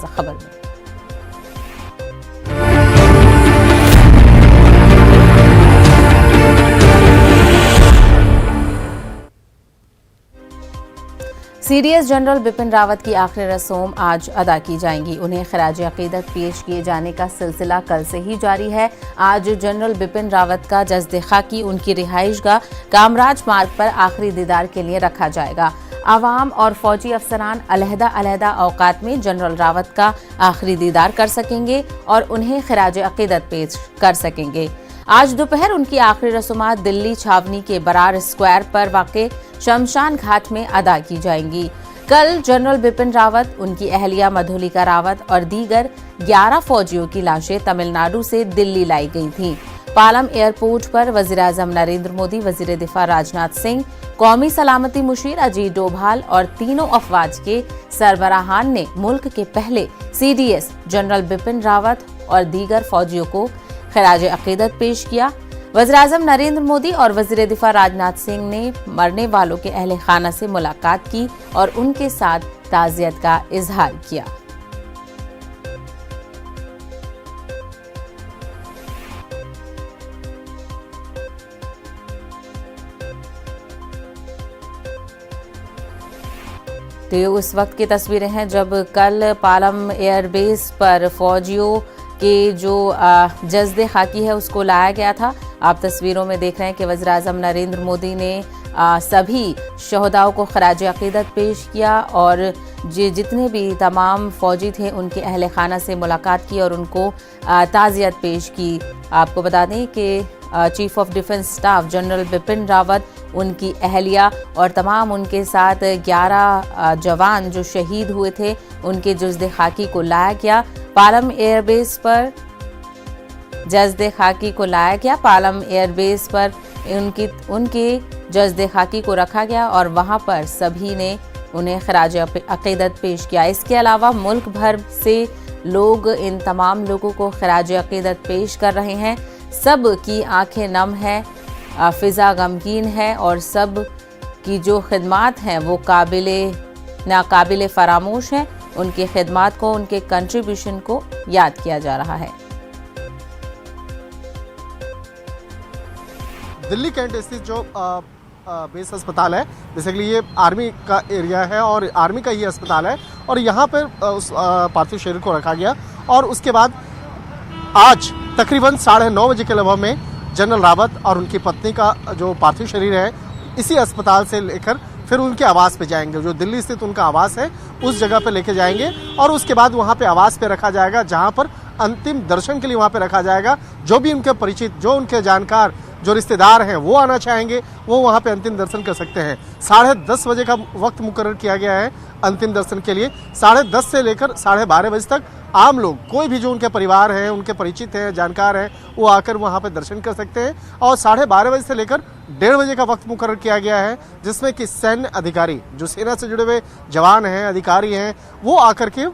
खबर में CDS general Bipin Rawat की आखिरी रस्म आज अदा की जाएंगी। उन्हें खराज अकीदत पेश किए जाने का सिलसिला कल से ही जारी है। आज जनरल बिपिन रावत का जज्द खाकी उनकी रिहाइशगाह कामराज मार्ग पर आखिरी दीदार के लिए रखा जाएगा। आवाम और फौजी अफसरान अलहदा औकात में जनरल रावत का आखिरी दीदार कर सकेंगे और उन्हें खराज अकीदत पेश कर सकेंगे। आज दोपहर उनकी आखिरी रस्मात दिल्ली छावनी के बरार स्क्वायर पर वाक़े शमशान घाट में अदा की जाएंगी। कल जनरल बिपिन रावत, उनकी अहलिया मधुलिका रावत और दीगर 11 फौजियों की लाशें तमिलनाडु से दिल्ली लाई गई थीं। पालम एयरपोर्ट पर वज़ीर-ए-आज़म नरेंद्र मोदी, वज़ीर दिफा राजनाथ सिंह, कौमी सलामती मुशीर अजीत डोभाल और तीनों अफवाज के सरबराहान ने मुल्क के पहले सीडीएस जनरल बिपिन रावत और दीगर फौजियों को खराज अकीदत पेश किया। वज़ीर-ए-आज़म नरेंद्र मोदी और वज़ीर दिफा राजनाथ सिंह ने मरने वालों के अहले खाना से मुलाकात की और उनके साथ ताज़ियत का इजहार किया। तो ये उस वक्त की तस्वीरें हैं जब कल पालम एयरबेस पर फौजियों के जो जज्द खाकी है उसको लाया गया था। आप तस्वीरों में देख रहे हैं कि वज़ीर-ए-आज़म नरेंद्र मोदी ने सभी शहदाओं को खराज अकीदत पेश किया और जितने भी तमाम फौजी थे उनके अहले खाना से मुलाकात की और उनको ताज़ियत पेश की। आपको बता दें कि chief of defence staff general Bipin Rawat, उनकी अहलिया और तमाम उनके साथ 11 जवान जो शहीद हुए थे उनके जज्द खाकी को लाया गया। पालम एयरबेस पर जज्द खाकी को लाया गया। पालम एयरबेस पर उनके जज्द खाकी को रखा गया और वहां पर सभी ने उन्हें खराज अकीदत पेश किया। इसके अलावा मुल्क भर से लोग इन तमाम लोगों को खराज अकीदत पेश कर रहे हैं। सब की आंखें नम है, फिजा गमगीन है और सब की जो खिदमात हैं वो नाकाबिले फरामोश हैं। उनकी खिदमात को, उनके कंट्रीब्यूशन को याद किया जा रहा है। दिल्ली कैंट स्थित जो बेस अस्पताल है, बेसिकली ये आर्मी का एरिया है और आर्मी का ही अस्पताल है और यहाँ पर उस पार्थिव शरीर को रखा गया और उसके बाद आज तकरीबन 9:30 बजे के लगभग में जनरल रावत और उनकी पत्नी का जो पार्थिव शरीर है इसी अस्पताल से लेकर फिर उनके आवास पे जाएंगे। जो दिल्ली स्थित उनका आवास है उस जगह पे लेके जाएंगे और उसके बाद वहाँ पे आवास पे रखा जाएगा, जहाँ पर अंतिम दर्शन के लिए वहाँ पे रखा जाएगा। जो भी उनके परिचित, जो उनके जानकार, जो रिश्तेदार हैं वो आना चाहेंगे वो वहाँ पे अंतिम दर्शन कर सकते हैं। 10:30 बजे का वक्त मुकर्रर किया गया है अंतिम दर्शन के लिए। 10:30 से लेकर 12:30 बजे तक आम लोग, कोई भी जो उनके परिवार हैं, उनके परिचित हैं, जानकार हैं, वो आकर वहाँ पे दर्शन कर सकते हैं। और 12:30 बजे से लेकर 1:30 बजे का वक्त मुकर्रर किया गया है जिसमें कि सैन्य अधिकारी, जो सेना से जुड़े हुए जवान हैं, अधिकारी हैं, वो आकर के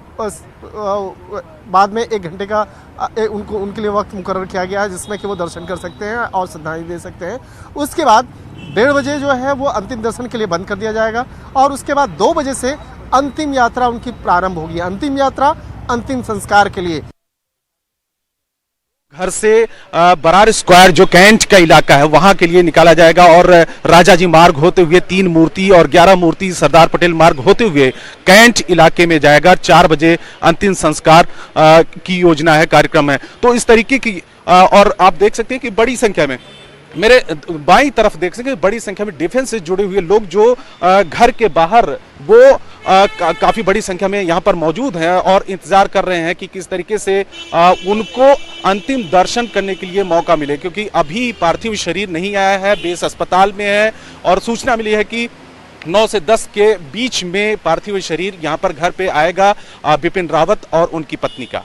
बाद में 1 घंटे का उनके लिए वक्त मुकर्रर किया गया है जिसमें कि वो दर्शन कर सकते हैं और श्रद्धांजलि दे सकते हैं। उसके बाद 1:30 बजे जो है वो अंतिम दर्शन के लिए बंद कर दिया जाएगा और उसके बाद 2 बजे से अंतिम यात्रा उनकी प्रारंभ होगी। अंतिम यात्रा अंतिम संस्कार के लिए घर से बरार स्क्वायर जो कैंट का इलाका है वहां के लिए निकाला जाएगा और राजा जी मार्ग होते हुए 3 मूर्ति और 11 मूर्ति सरदार पटेल मार्ग होते हुए कैंट इलाके में जाएगा। 4 बजे अंतिम संस्कार की योजना है, कार्यक्रम है। तो इस तरीके की और आप देख सकते हैं कि बड़ी संख्या में, मेरे बाईं तरफ देख सकते हैं, बड़ी संख्या में डिफेंस से जुड़े हुए लोग जो घर के बाहर वो काफी बड़ी संख्या में यहाँ पर मौजूद हैं और इंतजार कर रहे हैं कि किस तरीके से उनको अंतिम दर्शन करने के लिए मौका मिले, क्योंकि अभी पार्थिव शरीर नहीं आया है, बेस अस्पताल में है और सूचना मिली है कि 9 से 10 के बीच में पार्थिव शरीर यहाँ पर घर पे आएगा बिपिन रावत और उनकी पत्नी का।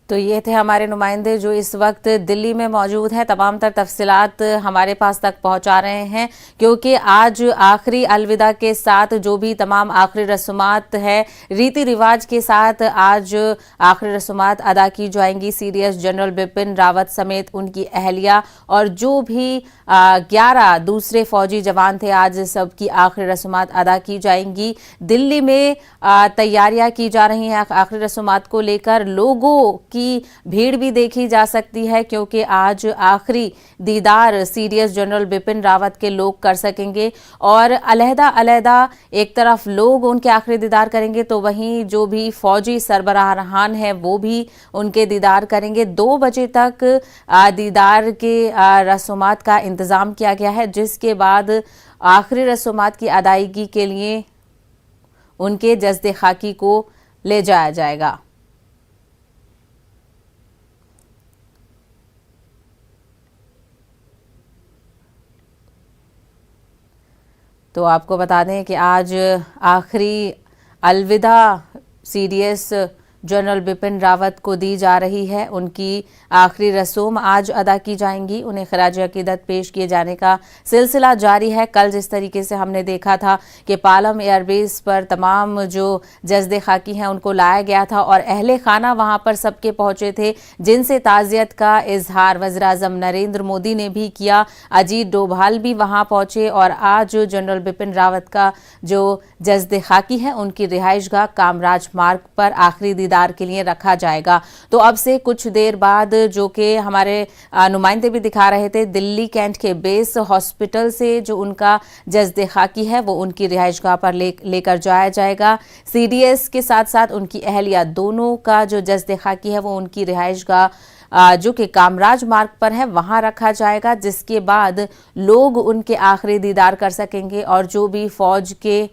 तो ये थे हमारे नुमाइंदे जो इस वक्त दिल्ली में मौजूद हैं, तमाम तर तफसीलात हमारे पास तक पहुंचा रहे हैं, क्योंकि आज आखिरी अलविदा के साथ जो भी तमाम आखिरी रस्मात है, रीति रिवाज के साथ आज आखिरी रस्मात अदा की जाएंगी। सीडीएस जनरल बिपिन रावत समेत उनकी अहलिया और जो भी 11 दूसरे फौजी जवान थे, आज सबकी आखिरी रस्मात अदा की जाएंगी। दिल्ली में तैयारियां की जा रही हैं आखिरी रस्मात को लेकर। लोगों की भीड़ भी देखी जा सकती है, क्योंकि आज आखिरी दीदार सीडीएस जनरल बिपिन रावत के लोग कर सकेंगे और अलहदा एक तरफ लोग उनके आखिरी दीदार करेंगे, तो वहीं जो भी फौजी सरबराहान हैं वो भी उनके दीदार करेंगे। 2 बजे तक दीदार के रस्मात का इंतजाम किया गया है, जिसके बाद आखिरी रस्मात की अदायगी के लिए उनके जस्दे खाकी को ले जाया जाएगा। तो आपको बता दें कि आज आखिरी अलविदा सीडीएस जनरल बिपिन रावत को दी जा रही है। उनकी आखिरी रस्म आज अदा की जाएंगी। उन्हें खराज अकीदत पेश किए जाने का सिलसिला जारी है। कल जिस तरीके से हमने देखा था कि पालम एयरबेस पर तमाम जो जज्दे खाकी हैं उनको लाया गया था और अहले खाना वहां पर सबके पहुंचे थे, जिनसे ताज़ियत का इजहार वज़ीर-ए-आज़म नरेंद्र मोदी ने भी किया। अजीत डोभाल भी वहां पहुंचे और आज जनरल बिपिन रावत का जो जज्दे खाकी है उनकी रिहाइशगाह कामराज मार्ग पर आखिरी दीदार के लिए रखा जाएगा। तो अब से कुछ देर बाद, जो कि हमारे नुमाइंदे भी दिखा रहे थे, दिल्ली कैंट के बेस हॉस्पिटल से जो उनका जज्दे खाकी है वो उनकी रिहाइशगाह पर लेकर जाया जाएगा। सीडीएस के साथ साथ उनकी अहलिया दोनों का जो जज्दे खाकी है वो उनकी रिहाइशगाह जो कि कामराज मार्ग पर है वहां रखा जाएगा, जिसके बाद लोग उनके आखिरी दीदार कर सकेंगे और जो भी फौज के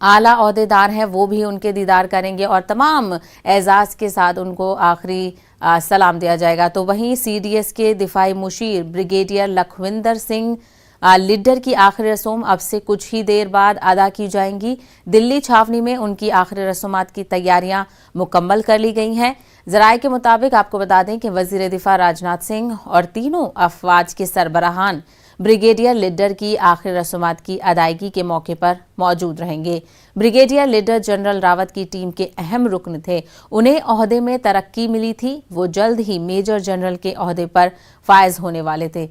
आला ओहदेदार हैं वो भी उनके दीदार करेंगे और तमाम एजाज के साथ उनको आखिरी सलाम दिया जाएगा। तो वहीं सीडीएस के दिफाई मुशीर ब्रिगेडियर लखविंदर सिंह लिड्डर की आखिरी रस्म अब से कुछ ही देर बाद अदा की जाएंगी। दिल्ली छावनी में उनकी आखिरी रस्मात की तैयारियां मुकम्मल कर ली गई हैं। जराये के मुताबिक आपको बता दें कि वजीर दिफा राजनाथ सिंह और तीनों अफवाज के सरबराहान ब्रिगेडियर लिड्डर की आखिरी रस्मात की अदायगी के मौके पर मौजूद रहेंगे। ब्रिगेडियर लिड्डर जनरल रावत की टीम के अहम रुकन थे। उन्हें ओहदे में तरक्की मिली थी। वो जल्द ही मेजर जनरल के ओहदे पर फायज होने वाले थे।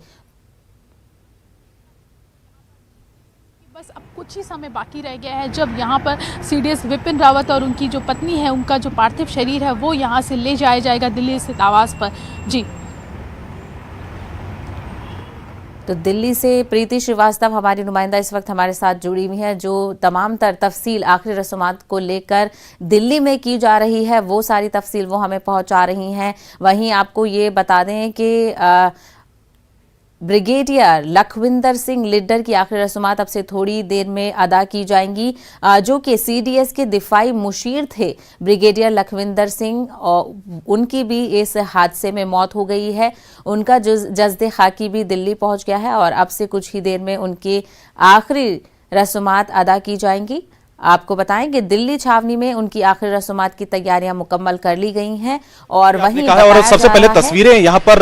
बस अब कुछ ही समय बाकी रह गया है जब यहाँ पर सीडीएस बिपिन रावत और उनकी जो पत्नी है, उनका जो पार्थिव शरीर है वो यहाँ से ले जाया जाएगा दिल्ली स्थित आवास पर। जी, तो दिल्ली से प्रीति श्रीवास्तव हमारी नुमाइंदा इस वक्त हमारे साथ जुड़ी हुई है, जो तमाम तर तफसील आखिरी रस्मात को लेकर दिल्ली में की जा रही है वो सारी तफसील वो हमें पहुंचा रही हैं। वहीं आपको ये बता दें कि ब्रिगेडियर लखविंदर सिंह लिड्डर की आखिरी रस्मात अब से थोड़ी देर में अदा की जाएंगी, जो कि सीडीएस के दिफाई मुशीर थे ब्रिगेडियर लखविंदर सिंह, और उनकी भी इस हादसे में मौत हो गई है। उनका जज्दे खाकी भी दिल्ली पहुंच गया है और अब से कुछ ही देर में उनकी आखिरी रस्मात अदा की जाएंगी। आपको बताएं कि दिल्ली छावनी में उनकी आखिरी रस्मात की तैयारियां मुकम्मल कर ली गई हैं और वहीं और सबसे पहले तस्वीरें यहां पर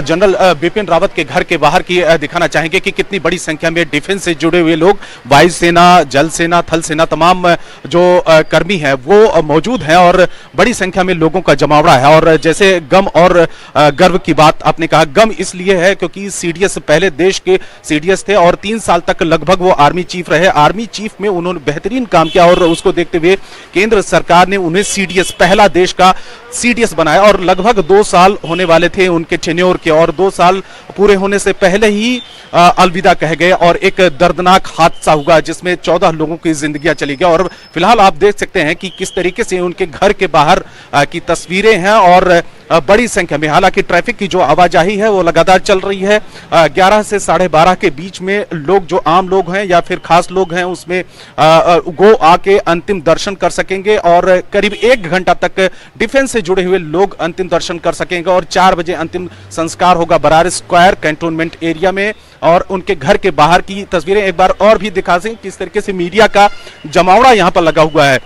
जनरल बिपिन रावत के घर के बाहर की दिखाना चाहेंगे कि कितनी बड़ी संख्या में डिफेंस से जुड़े हुए लोग, वायुसेना, जल सेना, थल सेना, तमाम जो कर्मी हैं वो मौजूद हैं और बड़ी संख्या में लोगों का जमावड़ा है। और जैसे गम और गर्व की बात आपने कहा, गम इसलिए है क्योंकि सीडीएस पहले देश के सीडीएस थे और 3 साल तक लगभग वो आर्मी चीफ रहे। आर्मी चीफ में उन्होंने बेहतरीन काम किया और उसको देखते हुए केंद्र सरकार ने उन्हें सीडीएस, पहला देश का सीडीएस बनाया और लगभग 2 साल होने वाले थे उनके टेन्योर के और 2 साल पूरे होने से पहले ही अलविदा कह गए और एक दर्दनाक हादसा हुआ जिसमें 14 लोगों की जिंदगियां चली गई। और फिलहाल आप देख सकते हैं कि किस तरीके से उनके घर के बाहर की तस्वीरें हैं और बड़ी संख्या में, हालांकि ट्रैफिक की जो आवाजाही है वो लगातार चल रही है। 11 से 12:30 के बीच में लोग, जो आम लोग हैं या फिर खास लोग हैं, उसमें गो आके अंतिम दर्शन कर सकेंगे और करीब 1 घंटा तक डिफेंस से जुड़े हुए लोग अंतिम दर्शन कर सकेंगे और 4 बजे अंतिम संस्कार होगा बरार स्क्वायर कैंटोनमेंट एरिया में। और उनके घर के बाहर की तस्वीरें एक बार और भी दिखा दें किस तरीके से मीडिया का जमावड़ा यहां पर लगा हुआ है।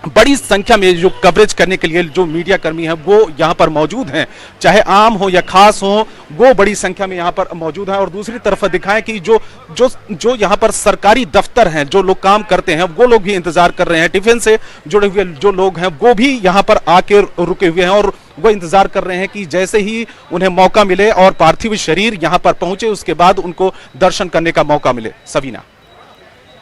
बड़ी संख्या में जो कवरेज करने के लिए जो मीडिया कर्मी हैं वो यहाँ पर मौजूद हैं, चाहे आम हो या खास हो, वो बड़ी संख्या में यहाँ पर मौजूद हैं। और दूसरी तरफ दिखाएं कि जो जो जो यहाँ पर सरकारी दफ्तर हैं, जो लोग काम करते हैं, वो लोग भी इंतजार कर रहे हैं। डिफेंस से जुड़े हुए जो लोग हैं वो भी यहाँ पर आके रुके हुए हैं और वो इंतजार कर रहे हैं कि जैसे ही उन्हें मौका मिले और पार्थिव शरीर यहाँ पर पहुंचे, उसके बाद उनको दर्शन करने का मौका मिले। सवीना,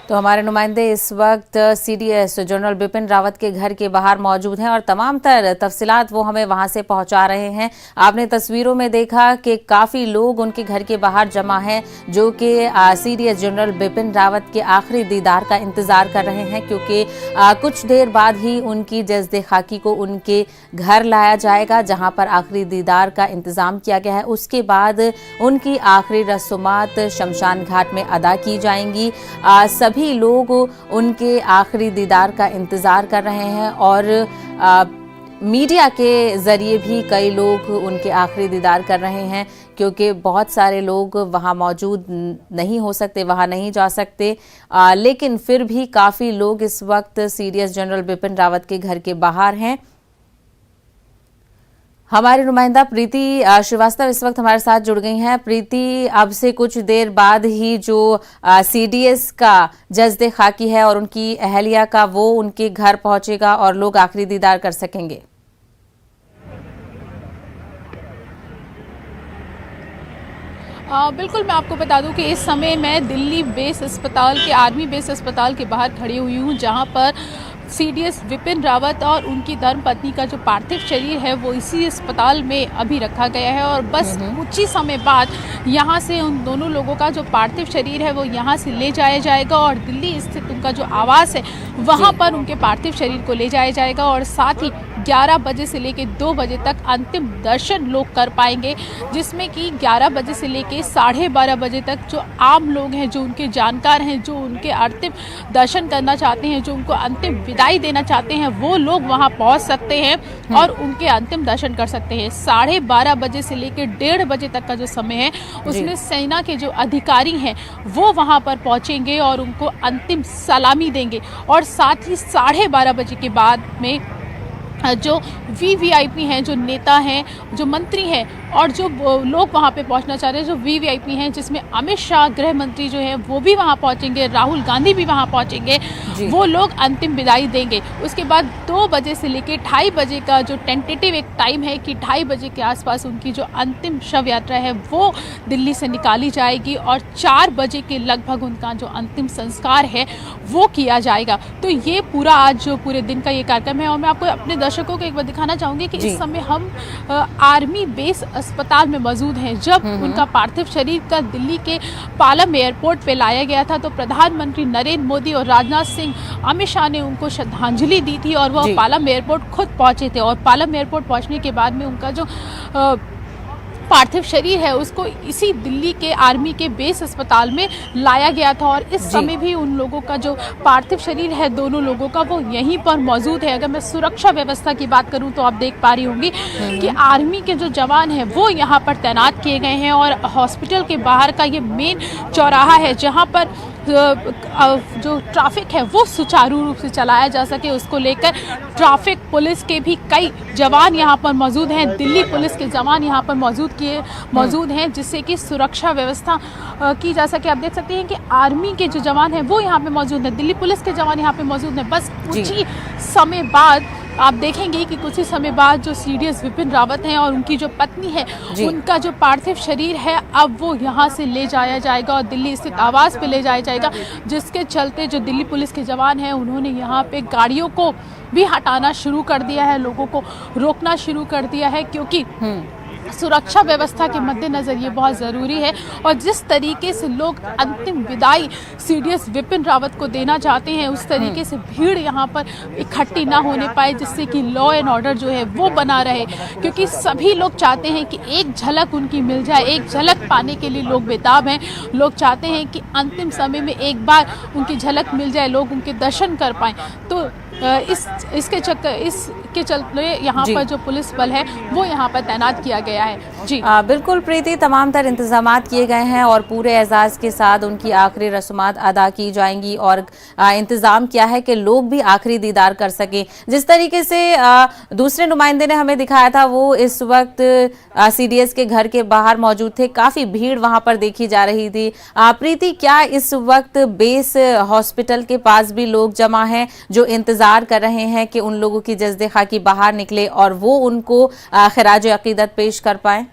तो हमारे नुमाइंदे इस वक्त सीडीएस जनरल बिपिन रावत के घर के बाहर मौजूद हैं और तमाम तर तफसीलात वो हमें वहां से पहुंचा रहे हैं। आपने तस्वीरों में देखा कि काफ़ी लोग उनके घर के बाहर जमा हैं, जो कि सीडीएस जनरल बिपिन रावत के आखिरी दीदार का इंतज़ार कर रहे हैं, क्योंकि कुछ देर बाद ही उनकी जज़्द खाकी को उनके घर लाया जाएगा, जहाँ पर आखिरी दीदार का इंतज़ाम किया गया है। उसके बाद उनकी आखिरी रस्मात शमशान घाट में अदा की जाएंगी। सभी लोग उनके आखिरी दीदार का इंतजार कर रहे हैं और मीडिया के जरिए भी कई लोग उनके आखिरी दीदार कर रहे हैं, क्योंकि बहुत सारे लोग वहां मौजूद नहीं हो सकते, वहां नहीं जा सकते, लेकिन फिर भी काफ़ी लोग इस वक्त सीडीएस जनरल बिपिन रावत के घर के बाहर हैं। हमारी नुमाइंदा प्रीति श्रीवास्तव इस वक्त हमारे साथ जुड़ गई हैं। प्रीति, अब से कुछ देर बाद ही जो सीडीएस का जज़्द खाकी है और उनकी अहलिया का, वो उनके घर पहुंचेगा और लोग आखिरी दीदार कर सकेंगे। बिल्कुल, मैं आपको बता दूं कि इस समय मैं दिल्ली बेस अस्पताल के, आर्मी बेस अस्पताल के बाहर खड़ी हुई हूं, जहां पर सीडीएस विपिन रावत और उनकी धर्मपत्नी का जो पार्थिव शरीर है वो इसी अस्पताल में अभी रखा गया है और बस कुछ ही समय बाद यहाँ से उन दोनों लोगों का जो पार्थिव शरीर है वो यहाँ से ले जाया जाएगा और दिल्ली स्थित उनका जो आवास है वहाँ पर उनके पार्थिव शरीर को ले जाया जाएगा और साथ ही 11 बजे से लेकर 2 बजे तक अंतिम दर्शन लोग कर पाएंगे, जिसमें कि 11 बजे से लेकर 12:30 बजे तक जो आम लोग हैं, जो उनके जानकार हैं, जो उनके अंतिम दर्शन करना चाहते हैं, जो उनको अंतिम विदाई देना चाहते हैं, वो लोग वहां पहुंच सकते हैं और उनके अंतिम दर्शन कर सकते हैं। 12:30 बजे से लेकर 1:30 बजे तक का जो समय है उसमें सेना के जो अधिकारी हैं वो वहां पर पहुंचेंगे और उनको अंतिम सलामी देंगे और साथ ही 12:30 बजे के बाद में जो वीवीआईपी हैं, जो नेता हैं, जो मंत्री हैं और जो लोग वहाँ पे पहुँचना चाह रहे हैं, जो वीवीआईपी हैं, जिसमें अमित शाह गृह मंत्री जो हैं वो भी वहाँ पहुँचेंगे, राहुल गांधी भी वहाँ पहुँचेंगे, वो लोग अंतिम विदाई देंगे। उसके बाद 2 बजे से लेकर 2:30 बजे का जो टेंटेटिव एक टाइम है कि 2:30 बजे के आसपास उनकी जो अंतिम शव यात्रा है वो दिल्ली से निकाली जाएगी और 4 बजे के लगभग उनका जो अंतिम संस्कार है वो किया जाएगा। तो ये पूरा आज जो पूरे दिन का ये कार्यक्रम है और मैं आपको अपने दर्शकों को एक बार दिखाना चाहूँगी कि इस समय हम आर्मी बेस अस्पताल में मौजूद हैं। जब उनका पार्थिव शरीर का दिल्ली के पालम एयरपोर्ट पे लाया गया था तो प्रधानमंत्री नरेंद्र मोदी और राजनाथ सिंह, अमित शाह ने उनको श्रद्धांजलि दी थी और वह पालम एयरपोर्ट खुद पहुंचे थे और पालम एयरपोर्ट पहुंचने के बाद में उनका जो पार्थिव शरीर है उसको इसी दिल्ली के आर्मी के बेस अस्पताल में लाया गया था और इस समय भी उन लोगों का जो पार्थिव शरीर है, दोनों लोगों का, वो यहीं पर मौजूद है। अगर मैं सुरक्षा व्यवस्था की बात करूं तो आप देख पा रही होंगी कि आर्मी के जो जवान हैं वो यहाँ पर तैनात किए गए हैं और हॉस्पिटल के बाहर का ये मेन चौराहा है जहाँ पर जो ट्रैफिक है वो सुचारू रूप से चलाया जा सके, उसको लेकर ट्रैफिक पुलिस के भी कई जवान यहाँ पर मौजूद हैं, दिल्ली पुलिस के जवान यहाँ पर मौजूद हैं, जिससे कि सुरक्षा व्यवस्था की जा सके। आप देख सकते हैं कि आर्मी के जो जवान हैं वो यहाँ पे मौजूद हैं, दिल्ली पुलिस के जवान यहाँ पे मौजूद हैं। बस कुछ ही समय बाद आप देखेंगे कि कुछ ही समय बाद जो सीडीएस विपिन रावत हैं और उनकी जो पत्नी है उनका जो पार्थिव शरीर है अब वो यहाँ से ले जाया जाएगा और दिल्ली स्थित आवास पे ले जाया जाएगा, जिसके चलते जो दिल्ली पुलिस के जवान हैं उन्होंने यहाँ पे गाड़ियों को भी हटाना शुरू कर दिया है, लोगों को रोकना शुरू कर दिया है, क्योंकि सुरक्षा व्यवस्था के मद्देनजर ये बहुत ज़रूरी है। और जिस तरीके से लोग अंतिम विदाई सीडीएस विपिन रावत को देना चाहते हैं उस तरीके से भीड़ यहाँ पर इकट्ठी ना होने पाए, जिससे कि लॉ एंड ऑर्डर जो है वो बना रहे, क्योंकि सभी लोग चाहते हैं कि एक झलक उनकी मिल जाए, एक झलक पाने के लिए लोग बेताब हैं। लोग चाहते हैं कि अंतिम समय में एक बार उनकी झलक मिल जाए, लोग उनके दर्शन कर पाएँ। तो इसके चलते यहाँ पर जो पुलिस बल है वो यहाँ पर तैनात किया गया गया है। जी बिल्कुल प्रीति, तमाम तर इंतजामात किए गए हैं और पूरे एजाज के साथ उनकी आखिरी रस्मात अदा की जाएंगी और इंतजाम किया है कि लोग भी आखिरी दीदार कर सकें। जिस तरीके से दूसरे नुमाइंदे ने हमें दिखाया था, वो इस वक्त सीडीएस के घर के बाहर मौजूद थे, काफी भीड़ वहां पर देखी जा रही थी। प्रीति, क्या इस वक्त बेस हॉस्पिटल के पास भी लोग जमा हैं जो इंतजार कर रहे हैं कि उन लोगों की जज्दे खाकी बाहर निकले और वो उनको खिराज अकीदत पेश कर पाए?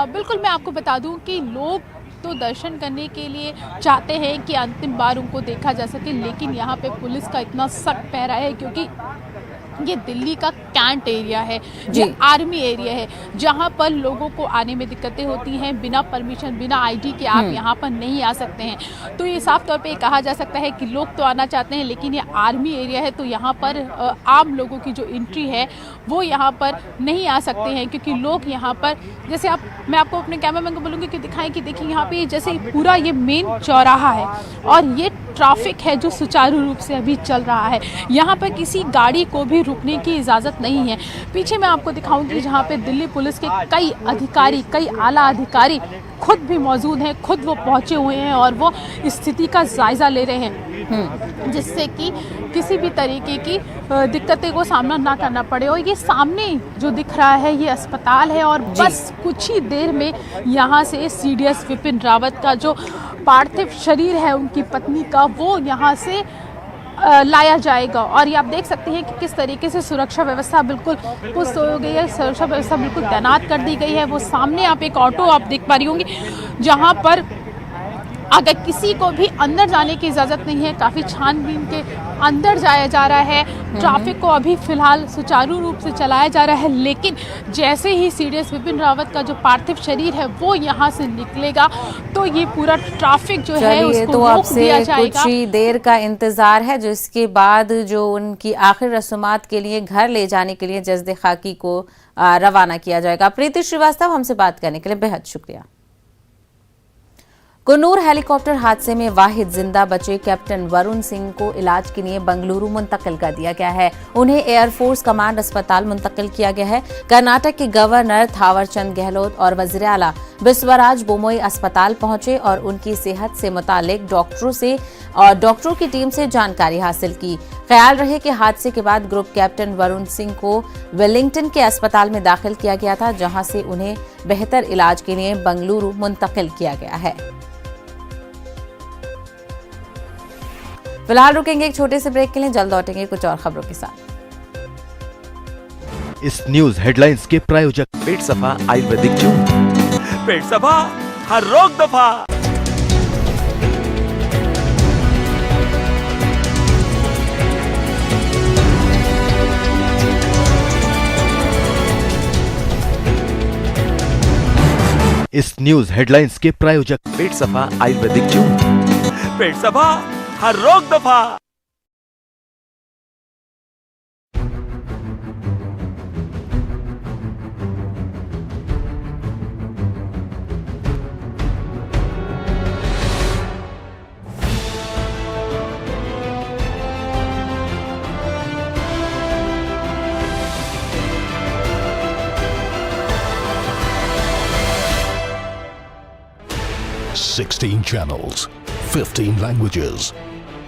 बिल्कुल, मैं आपको बता दूं कि लोग तो दर्शन करने के लिए चाहते हैं कि अंतिम बार उनको देखा जा सके, लेकिन यहाँ पे पुलिस का इतना सख्त पहरा है क्योंकि ये दिल्ली का कैंट एरिया है, ये आर्मी एरिया है, जहाँ पर लोगों को आने में दिक्कतें होती हैं। बिना परमिशन, बिना आईडी के आप यहाँ पर नहीं आ सकते हैं। तो ये साफ तौर पे कहा जा सकता है कि लोग तो आना चाहते हैं, लेकिन ये आर्मी एरिया है, तो यहाँ पर आम लोगों की जो एंट्री है वो यहाँ पर नहीं आ सकते हैं, क्योंकि लोग यहाँ पर, जैसे मैं आपको अपने कैमरामैन को बोलूँगी कि दिखाएं कि देखिए यहाँ पे जैसे पूरा ये मेन चौराहा है और ये ट्रैफिक है जो सुचारू रूप से अभी चल रहा है। यहाँ पर किसी गाड़ी को भी रुकने की इजाज़त नहीं है। पीछे मैं आपको दिखाऊंगी जहाँ पे दिल्ली पुलिस के कई अधिकारी, कई आला अधिकारी खुद भी मौजूद हैं, खुद वो पहुँचे हुए हैं और वो स्थिति का जायज़ा ले रहे हैं, जिससे कि किसी भी तरीके की दिक्कतें को सामना ना करना पड़े। और ये सामने जो दिख रहा है ये अस्पताल है और बस कुछ ही देर में यहाँ से सीडीएस विपिन रावत का जो पार्थिव शरीर है उनकी पत्नी का, वो यहाँ से लाया जाएगा। और ये आप देख सकते हैं कि किस तरीके से सुरक्षा व्यवस्था बिल्कुल पुष्ट हो गई है, सुरक्षा व्यवस्था बिल्कुल तैनात कर दी गई है। वो सामने आप एक ऑटो आप देख पा रही होंगी जहाँ पर अगर किसी को भी अंदर जाने की इजाज़त नहीं है, काफ़ी छानबीन के अंदर जाया जा रहा है। ट्रैफिक को अभी फिलहाल सुचारू रूप से चलाया जा रहा है, लेकिन जैसे ही सीडीएस विपिन रावत का जो पार्थिव शरीर है वो यहाँ से निकलेगा तो ये पूरा ट्रैफिक जो है उसको तो रोक दिया जाएगा। कुछ ही देर का इंतजार है, जिसके बाद जो उनकी आखिर रस्मात के लिए घर ले जाने के लिए जज्दे खाकी को रवाना किया जाएगा। प्रीति श्रीवास्तव, हमसे बात करने के लिए बेहद शुक्रिया। कुन्नूर हेलीकॉप्टर हादसे में वाहिद जिंदा बचे कैप्टन वरुण सिंह को इलाज के लिए बंगलुरु मुंतकिल कर दिया गया है। उन्हें एयरफोर्स कमांड अस्पताल मुंतकिल किया गया है। कर्नाटक के गवर्नर थावरचंद गहलोत और वजीर आला बिस्वराज बोमोई अस्पताल पहुंचे और उनकी सेहत से मुतालिक डॉक्टरों की टीम से जानकारी हासिल की। ख्याल रहे कि हादसे के बाद ग्रुप कैप्टन वरुण सिंह को वेलिंगटन के अस्पताल में दाखिल किया गया था, जहां से उन्हें बेहतर इलाज के लिए बंगलुरु मुंतकिल किया गया है। फिलहाल रुकेंगे एक छोटे से ब्रेक के लिए, जल्द लौटेंगे कुछ और खबरों के साथ। इस न्यूज हेडलाइंस के प्रायोजक पेट सफा आयुर्वेदिक चूर्ण, पेट सफा हर रोग दफा। इस न्यूज हेडलाइंस के प्रायोजक पेट सफा आयुर्वेदिक चूर्ण, पेट सफा हर रोग दफा। Sixteen channels, 15 languages,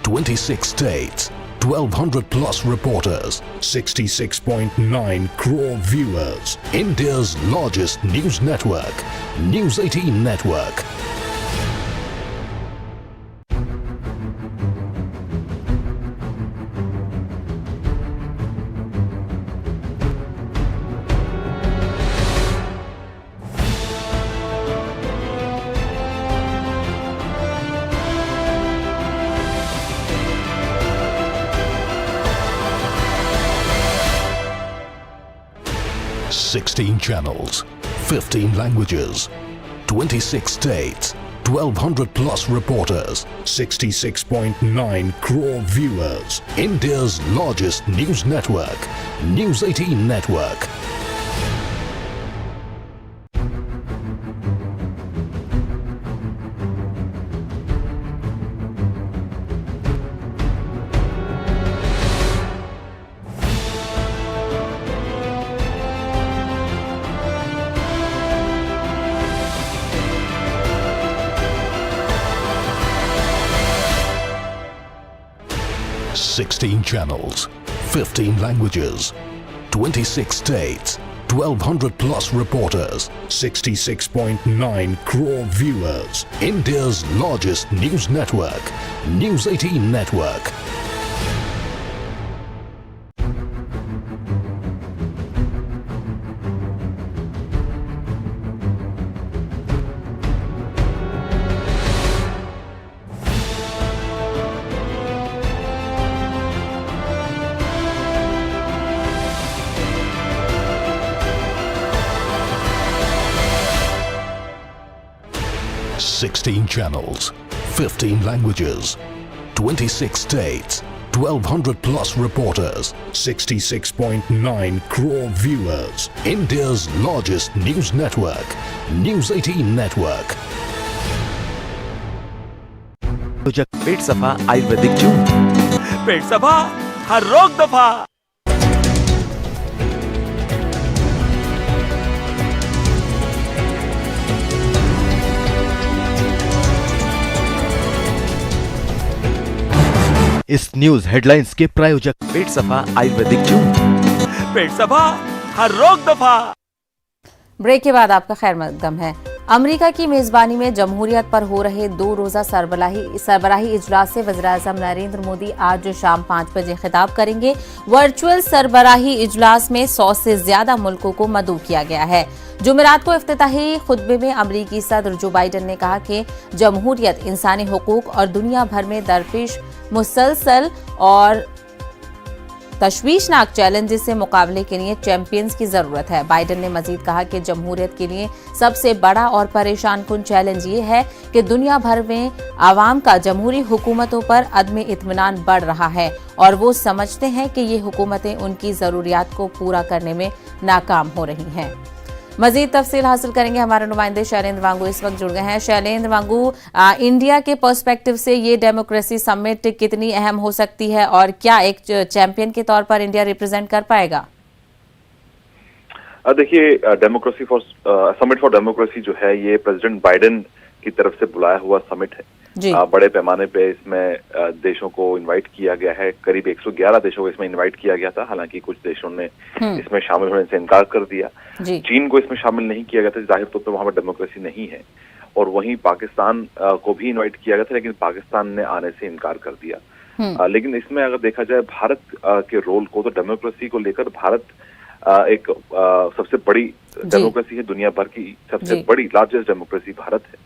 26 states, 1,200 plus reporters, 66.9 crore viewers. India's largest news network, News 18 Network. Sixteen channels, 15 languages, 26 states, 1,200 plus reporters, 66.9 crore viewers. India's largest news network, News 18 Network. 16 channels, 15 languages, 26 states, 1200 plus reporters, 66.9 crore viewers. India's largest news network, News 18 Network. Sixteen channels, 15 languages, 26 states, 1200 plus reporters, 66.9 crore viewers. India's largest news network, News 18 Network. पेट सफा आयुर्वेदिक जून, पेट सफा हर रोग दफा। इस news headlines के प्रायोजक पेट सफा आयुर्वेदिक जून, पेट सफा हर रोग दफा। ब्रेक के बाद आपका खैर मकदम है। अमेरिका की मेजबानी में जमहूरियत पर हो रहे 2 रोजा सरबराही इजलास से वज़ीर-ए-आज़म नरेंद्र मोदी आज शाम 5 बजे खिताब करेंगे। वर्चुअल सरबराही इजलास में 100 से ज्यादा मुल्कों को मदऊ किया गया है। जुमेरात को इफ्तिताही खुतबे में अमरीकी सदर जो बाइडन ने कहा कि जमहूरियत, इंसानी हुकूक और दुनिया भर में दरपेश मुसलसल और तशवीशनाक चैलेंजेस से मुकाबले के लिए चैंपियंस की जरूरत है। बाइडन ने मजीद कहा कि जमहूरियत के लिए सबसे बड़ा और परेशान कुन चैलेंज ये है कि दुनिया भर में आवाम का जमहूरी हुकूमतों पर अदम इत्मीनान बढ़ रहा है और वो समझते हैं कि ये हुकूमतें उनकी जरूरियात को पूरा करने में नाकाम हो रही हैं। मजीद तफसील हासिल करेंगे, हमारे नुमाइंदे शैलेंद्र वांगू इस वक्त जुड़ गए हैं। शैलेंद्र वांगू, इंडिया के पर्सपेक्टिव से ये डेमोक्रेसी समिट कितनी अहम हो सकती है और क्या एक चैंपियन के तौर पर इंडिया रिप्रेजेंट कर पाएगा? देखिए, democracy for summit for democracy जो है ये प्रेसिडेंट बाइडेन की तरफ से बुलाया हुआ समिट है। बड़े पैमाने पे इसमें देशों को इनवाइट किया गया है। करीब 111 देशों को इसमें इनवाइट किया गया था। हालांकि कुछ देशों ने इसमें शामिल होने से इनकार कर दिया। चीन को इसमें शामिल नहीं किया गया था, जाहिर तौर पर वहां पर डेमोक्रेसी नहीं है। और वहीं पाकिस्तान को भी इनवाइट किया गया था, लेकिन पाकिस्तान ने आने से इनकार कर दिया। लेकिन इसमें अगर देखा जाए भारत के रोल को, तो डेमोक्रेसी को लेकर भारत एक सबसे बड़ी डेमोक्रेसी है, दुनिया भर की सबसे बड़ी लार्जेस्ट डेमोक्रेसी भारत है।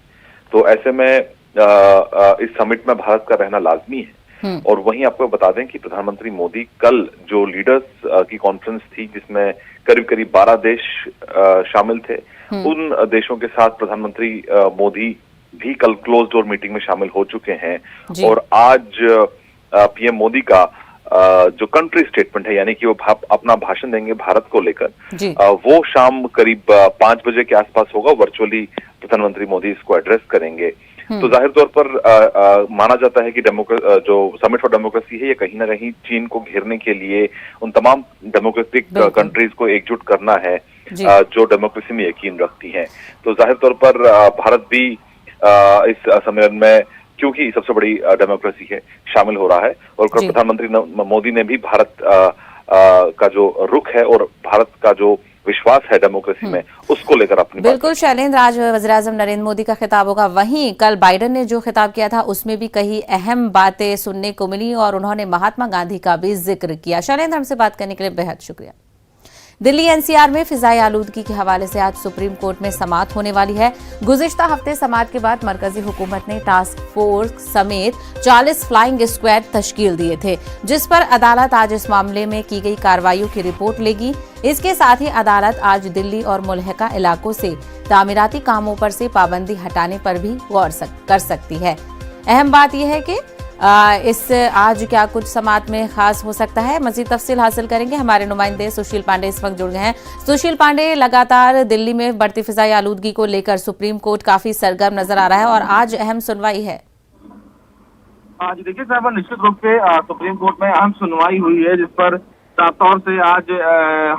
तो ऐसे में इस समिट में भारत का रहना लाजमी है। और वहीं आपको बता दें कि प्रधानमंत्री मोदी कल जो लीडर्स की कॉन्फ्रेंस थी जिसमें करीब करीब 12 देश शामिल थे, उन देशों के साथ प्रधानमंत्री मोदी भी कल क्लोज डोर मीटिंग में शामिल हो चुके हैं। और आज पीएम मोदी का जो कंट्री स्टेटमेंट है, यानी कि वो अपना भाषण देंगे भारत को लेकर, वो शाम करीब 5 बजे के आसपास होगा। वर्चुअली प्रधानमंत्री मोदी इसको एड्रेस करेंगे। तो जाहिर तौर पर माना जाता है कि जो समिट फॉर डेमोक्रेसी है ये कहीं ना कहीं चीन को घेरने के लिए उन तमाम डेमोक्रेटिक कंट्रीज को एकजुट करना है जो डेमोक्रेसी में यकीन रखती हैं। तो जाहिर तौर पर भारत भी इस सम्मेलन में, क्योंकि सबसे बड़ी डेमोक्रेसी है, शामिल हो रहा है। और प्रधानमंत्री मोदी ने भी भारत का जो रुख है और भारत का जो विश्वास है डेमोक्रेसी में, उसको लेकर अपनी बिल्कुल शैलेंद्र, आज वज़ीर-ए-आज़म नरेंद्र मोदी का खिताब होगा। वहीं कल बाइडन ने जो खिताब किया था उसमें भी कई अहम बातें सुनने को मिली और उन्होंने महात्मा गांधी का भी जिक्र किया। शैलेंद्र, हमसे बात करने के लिए बेहद शुक्रिया। दिल्ली एनसीआर में फिजाई आलूदगी के हवाले से आज सुप्रीम कोर्ट में समाअत होने वाली है। गुज़िश्ता हफ्ते समाअत के बाद मरकजी हुकूमत ने टास्क फोर्स समेत 40 फ्लाइंग स्क्वाड तश्कील दिए थे, जिस पर अदालत आज इस मामले में की गई कार्रवाइयों की रिपोर्ट लेगी। इसके साथ ही अदालत आज दिल्ली और मुल्हिका इलाकों से तामीराती कामों पर से पाबंदी हटाने पर भी गौर कर सकती है। अहम बात यह है कि इस आज क्या कुछ समाअत में खास हो सकता है, मजीद तफसील हासिल करेंगे। हमारे नुमाइंदे सुशील पांडे इस वक्त जुड़ गए हैं। सुशील पांडे, लगातार दिल्ली में बढ़ती फिजाई आलूदगी को लेकर सुप्रीम कोर्ट काफी सरगर्म नजर आ रहा है और आज अहम सुनवाई है। आज देखिए साहब, निश्चित रूप से सुप्रीम कोर्ट में अहम सुनवाई हुई है, जिस पर साफ तौर से आज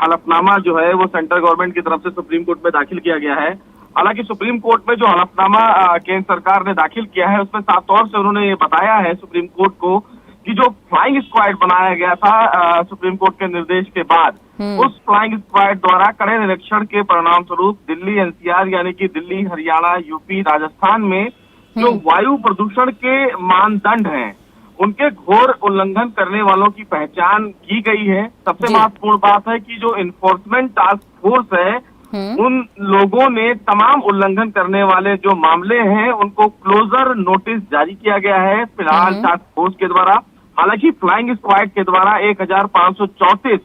हलफनामा जो है वो सेंट्रल गवर्नमेंट की तरफ से सुप्रीम कोर्ट में दाखिल किया गया है। हालांकि सुप्रीम कोर्ट में जो हलफनामा केंद्र सरकार ने दाखिल किया है उसमें साफ तौर से उन्होंने ये बताया है सुप्रीम कोर्ट को कि जो फ्लाइंग स्क्वाड बनाया गया था सुप्रीम कोर्ट के निर्देश के बाद, उस फ्लाइंग स्क्वाड द्वारा कड़े निरीक्षण के परिणाम स्वरूप दिल्ली एनसीआर यानी कि दिल्ली, हरियाणा, यूपी, राजस्थान में जो वायु प्रदूषण के मानदंड हैं उनके घोर उल्लंघन करने वालों की पहचान की गई है। सबसे महत्वपूर्ण बात है कि जो इन्फोर्समेंट टास्क फोर्स है उन लोगों ने तमाम उल्लंघन करने वाले जो मामले हैं उनको क्लोजर नोटिस जारी किया गया है फिलहाल टास्क फोर्स के द्वारा। हालांकि फ्लाइंग स्क्वाड के द्वारा 1534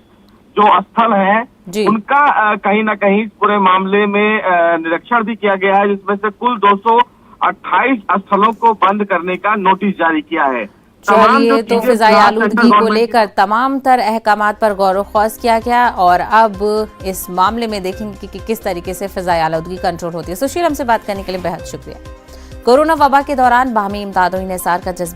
जो स्थल है उनका कहीं ना कहीं पूरे मामले में निरीक्षण भी किया गया है, जिसमें से कुल 228 स्थलों को बंद करने का नोटिस जारी किया है। चलिए, तो फिजाई आलूदगी को लेकर तमाम तर अहकामात पर गौर ख्वास किया गया और अब इस मामले में देखेंगे कि किस तरीके से फिजाई आलूदगी कंट्रोल होती है। सुशील, हमसे बात करने के लिए बेहद शुक्रिया। कोरोना वबा के दौरान बाहमी इमदाद और इंसार का जज्बा